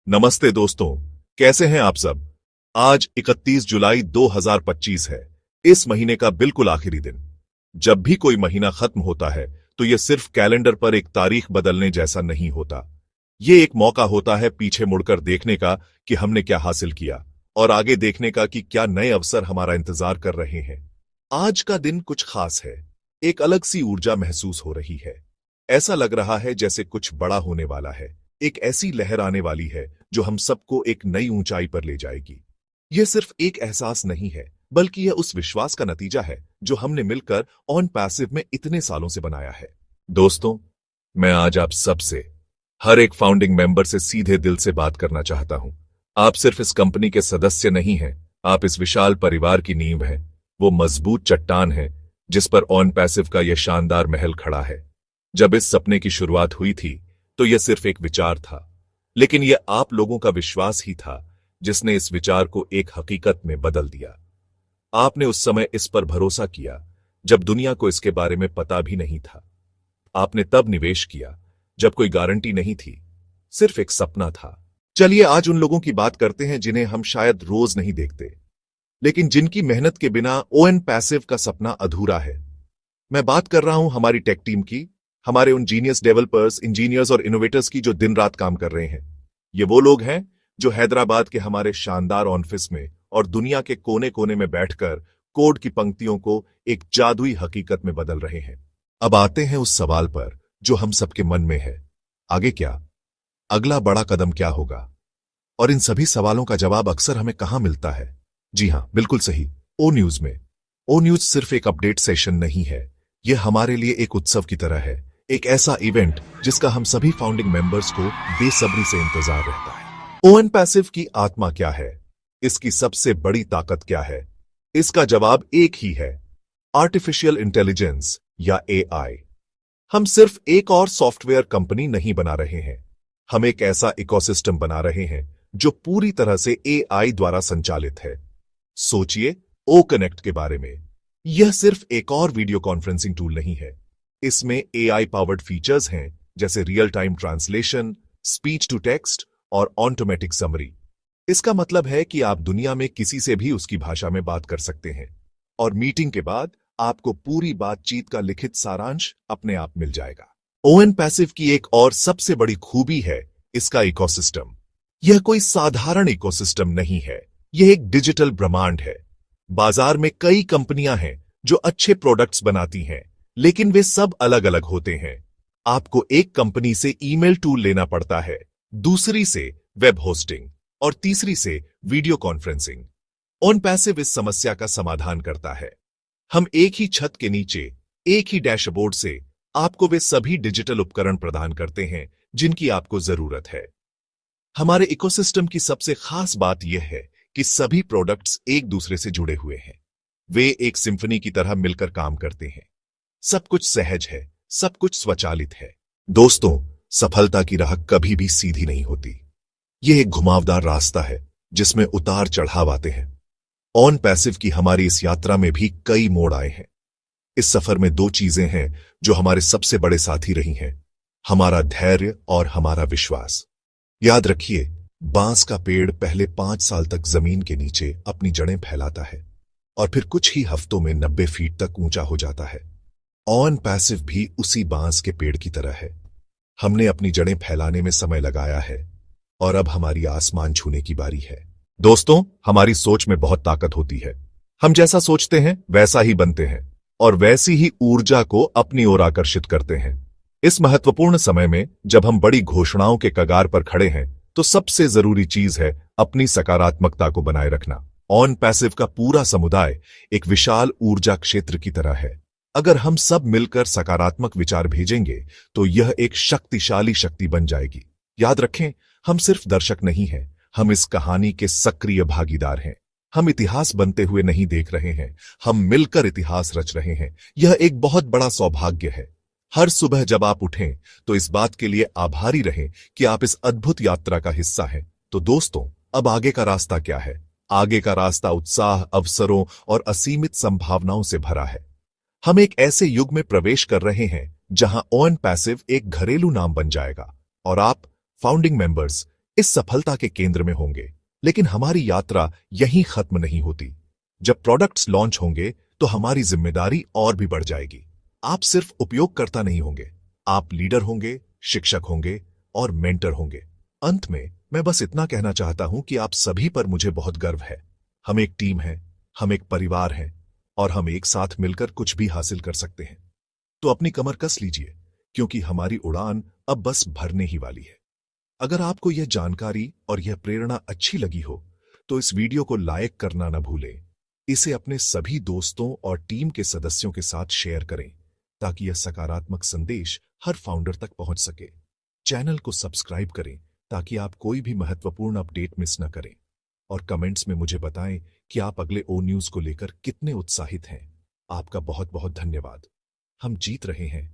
नमस्ते दोस्तों, कैसे हैं आप सब। आज 31 जुलाई 2025 है। इस महीने का बिल्कुल आखिरी दिन। जब भी कोई महीना खत्म होता है तो यह सिर्फ कैलेंडर पर एक तारीख बदलने जैसा नहीं होता। ये एक मौका होता है पीछे मुड़कर देखने का कि हमने क्या हासिल किया और आगे देखने का कि क्या नए अवसर हमारा इंतजार कर रहे हैं। आज का दिन कुछ खास है। एक अलग सी ऊर्जा महसूस हो रही है। ऐसा लग रहा है जैसे कुछ बड़ा होने वाला है। एक ऐसी लहर आने वाली है जो हम सबको एक नई ऊंचाई पर ले जाएगी। यह सिर्फ एक एहसास नहीं है, बल्कि यह उस विश्वास का नतीजा है जो हमने मिलकर ऑन पैसिव में इतने सालों से बनाया है। दोस्तों, मैं आज आप सबसे, हर एक फाउंडिंग मेंबर से सीधे दिल से बात करना चाहता हूं। आप सिर्फ इस कंपनी के सदस्य नहीं हैं, आप इस विशाल परिवार की नींव हैं। वो मजबूत चट्टान है जिस पर ऑन पैसिव का यह शानदार महल खड़ा है। जब इस सपने की शुरुआत हुई थी तो यह सिर्फ एक विचार था, लेकिन यह आप लोगों का विश्वास ही था जिसने इस विचार को एक हकीकत में बदल दिया। आपने उस समय इस पर भरोसा किया जब दुनिया को इसके बारे में पता भी नहीं था। आपने तब निवेश किया जब कोई गारंटी नहीं थी, सिर्फ एक सपना था। चलिए आज उन लोगों की बात करते हैं जिन्हें हम शायद रोज नहीं देखते, लेकिन जिनकी मेहनत के बिना ओएन पैसिव का सपना अधूरा है। मैं बात कर रहा हूं हमारी टेक टीम की, हमारे उन जीनियस डेवलपर्स, इंजीनियर्स और इनोवेटर्स की जो दिन रात काम कर रहे हैं। ये वो लोग हैं जो हैदराबाद के हमारे शानदार ऑफिस में और दुनिया के कोने कोने में बैठकर कोड की पंक्तियों को एक जादुई हकीकत में बदल रहे हैं। अब आते हैं उस सवाल पर जो हम सबके मन में है, आगे क्या, अगला बड़ा कदम क्या होगा। और इन सभी सवालों का जवाब अक्सर हमें कहां मिलता है? जी हां, बिल्कुल सही, ओ न्यूज में। ओ न्यूज सिर्फ एक अपडेट सेशन नहीं है, यह हमारे लिए एक उत्सव की तरह है, एक ऐसा इवेंट जिसका हम सभी फाउंडिंग मेंबर्स को बेसब्री से इंतजार रहता है। ओएन पैसिव की आत्मा क्या है? इसकी सबसे बड़ी ताकत क्या है? इसका जवाब एक ही है, आर्टिफिशियल इंटेलिजेंस या एआई। हम सिर्फ एक और सॉफ्टवेयर कंपनी नहीं बना रहे हैं, हम एक ऐसा इकोसिस्टम बना रहे हैं जो पूरी तरह से एआई द्वारा संचालित है। सोचिए ओ कनेक्ट के बारे में। यह सिर्फ एक और वीडियो कॉन्फ्रेंसिंग टूल नहीं है, इसमें एआई पावर्ड फीचर्स हैं जैसे real time translation, speech to text और ऑटोमेटिक समरी। इसका मतलब है कि आप दुनिया में किसी से भी उसकी भाषा में बात कर सकते हैं और मीटिंग के बाद आपको पूरी बातचीत का लिखित सारांश अपने आप मिल जाएगा। ओएन पैसिव की एक और सबसे बड़ी खूबी है इसका इकोसिस्टम। यह कोई साधारण इकोसिस्टम नहीं है, यह एक डिजिटल ब्रह्मांड है। बाजार में कई कंपनियां हैं जो अच्छे प्रोडक्ट्स बनाती हैं, लेकिन वे सब अलग अलग होते हैं। आपको एक कंपनी से ईमेल टूल लेना पड़ता है, दूसरी से वेब होस्टिंग और तीसरी से वीडियो कॉन्फ्रेंसिंग। ऑन पैसिव इस समस्या का समाधान करता है। हम एक ही छत के नीचे, एक ही डैशबोर्ड से आपको वे सभी डिजिटल उपकरण प्रदान करते हैं जिनकी आपको जरूरत है। हमारे इकोसिस्टम की सबसे खास बात यह है कि सभी प्रोडक्ट्स एक दूसरे से जुड़े हुए हैं। वे एक सिम्फनी की तरह मिलकर काम करते हैं। सब कुछ सहज है, सब कुछ स्वचालित है। दोस्तों, सफलता की राह कभी भी सीधी नहीं होती। यह एक घुमावदार रास्ता है जिसमें उतार चढ़ाव आते हैं। ऑन पैसिव की हमारी इस यात्रा में भी कई मोड़ आए हैं। इस सफर में दो चीजें हैं जो हमारे सबसे बड़े साथी रही हैं, हमारा धैर्य और हमारा विश्वास। याद रखिए, बांस का पेड़ पहले 5 साल तक जमीन के नीचे अपनी जड़ें फैलाता है और फिर कुछ ही हफ्तों में 90 फीट तक ऊंचा हो जाता है। ऑन पैसिव भी उसी बांस के पेड़ की तरह है। हमने अपनी जड़ें फैलाने में समय लगाया है और अब हमारी आसमान छूने की बारी है। दोस्तों, हमारी सोच में बहुत ताकत होती है। हम जैसा सोचते हैं वैसा ही बनते हैं और वैसी ही ऊर्जा को अपनी ओर आकर्षित करते हैं। इस महत्वपूर्ण समय में जब हम बड़ी घोषणाओं के कगार पर खड़े हैं, तो सबसे जरूरी चीज है अपनी सकारात्मकता को बनाए रखना। ऑन पैसिव का पूरा समुदाय एक विशाल ऊर्जा क्षेत्र की तरह है। अगर हम सब मिलकर सकारात्मक विचार भेजेंगे तो यह एक शक्तिशाली शक्ति बन जाएगी। याद रखें, हम सिर्फ दर्शक नहीं हैं, हम इस कहानी के सक्रिय भागीदार हैं। हम इतिहास बनते हुए नहीं देख रहे हैं, हम मिलकर इतिहास रच रहे हैं। यह एक बहुत बड़ा सौभाग्य है। हर सुबह जब आप उठें तो इस बात के लिए आभारी रहें कि आप इस अद्भुत यात्रा का हिस्सा हैं। तो दोस्तों, अब आगे का रास्ता क्या है? आगे का रास्ता उत्साह, अवसरों और असीमित संभावनाओं से भरा है। हम एक ऐसे युग में प्रवेश कर रहे हैं जहां ऑन पैसिव एक घरेलू नाम बन जाएगा और आप फाउंडिंग मेंबर्स इस सफलता के केंद्र में होंगे। लेकिन हमारी यात्रा यहीं खत्म नहीं होती। जब प्रोडक्ट्स लॉन्च होंगे तो हमारी जिम्मेदारी और भी बढ़ जाएगी। आप सिर्फ उपयोगकर्ता नहीं होंगे, आप लीडर होंगे, शिक्षक होंगे और मेंटर होंगे। अंत में मैं बस इतना कहना चाहता हूं कि आप सभी पर मुझे बहुत गर्व है। हम एक टीम हैं, हम एक परिवार हैं और हम एक साथ मिलकर कुछ भी हासिल कर सकते हैं। तो अपनी कमर कस लीजिए, क्योंकि हमारी उड़ान अब बस भरने ही वाली है। अगर आपको यह जानकारी और यह प्रेरणा अच्छी लगी हो तो इस वीडियो को लाइक करना न भूलें। इसे अपने सभी दोस्तों और टीम के सदस्यों के साथ शेयर करें ताकि यह सकारात्मक संदेश हर फाउंडर तक पहुंच सके। चैनल को सब्सक्राइब करें ताकि आप कोई भी महत्वपूर्ण अपडेट मिस न करें। और कमेंट्स में मुझे बताएं कि आप अगले ओ न्यूज़ को लेकर कितने उत्साहित हैं। आपका बहुत बहुत धन्यवाद। हम जीत रहे हैं।